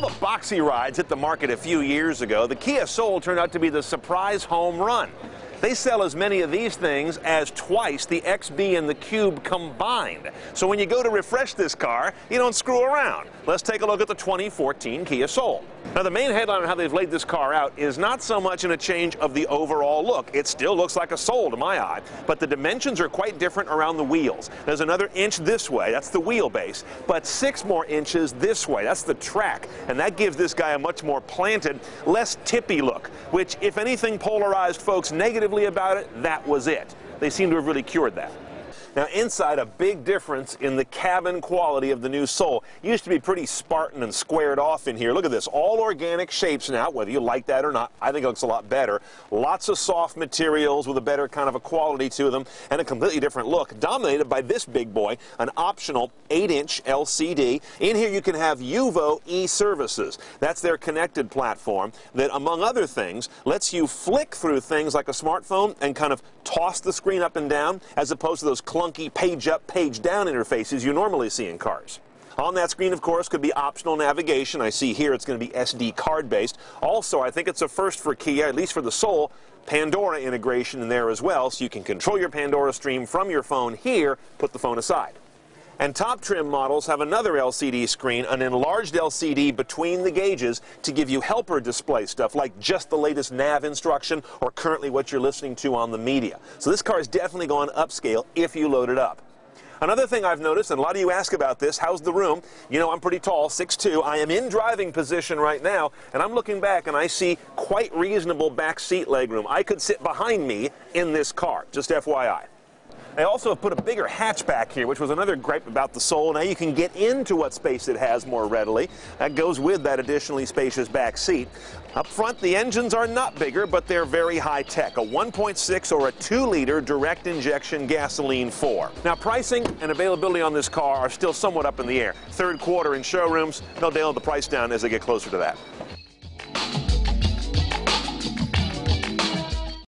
all the boxy rides hit the market a few years ago, the Kia Soul turned out to be the surprise home run. They sell as many of these things as twice the XB and the Cube combined. So when you go to refresh this car, you don't screw around. Let's take a look at the 2014 Kia Soul. Now, the main headline on how they've laid this car out is not so much in a change of the overall look. It still looks like a Soul to my eye, but the dimensions are quite different around the wheels. There's another inch this way, that's the wheelbase, but 6 more inches this way, that's the track, and that gives this guy a much more planted, less tippy look, which, if anything polarized folks negatively about it, that was it. They seem to have really cured that. Now, inside, a big difference in the cabin quality of the new Soul. It used to be pretty Spartan and squared off in here. Look at this, all organic shapes now, whether you like that or not. I think it looks a lot better. Lots of soft materials with a better kind of a quality to them and a completely different look, dominated by this big boy, an optional 8-inch LCD. In here you can have Yuvo e-Services. That's their connected platform that, among other things, lets you flick through things like a smartphone and kind of toss the screen up and down, as opposed to those clunky page up, page down interfaces you normally see in cars. On that screen, of course, could be optional navigation. I see here it's going to be SD card based. Also, I think it's a first for Kia, at least for the Soul, Pandora integration in there as well, so you can control your Pandora stream from your phone here, put the phone aside. And top trim models have another LCD screen, an enlarged LCD between the gauges to give you helper display stuff like just the latest nav instruction or currently what you're listening to on the media. So this car is definitely going upscale if you load it up. Another thing I've noticed, and a lot of you ask about this, how's the room? You know, I'm pretty tall, 6'2". I am in driving position right now, and I'm looking back and I see quite reasonable back seat legroom. I could sit behind me in this car, just FYI. They also have put a bigger hatchback here, which was another gripe about the Soul. Now you can get into what space it has more readily. That goes with that additionally spacious back seat. Up front, the engines are not bigger, but they're very high-tech. A 1.6 or a 2-liter direct injection gasoline 4. Now, pricing and availability on this car are still somewhat up in the air. Third quarter in showrooms, they'll nail the price down as they get closer to that.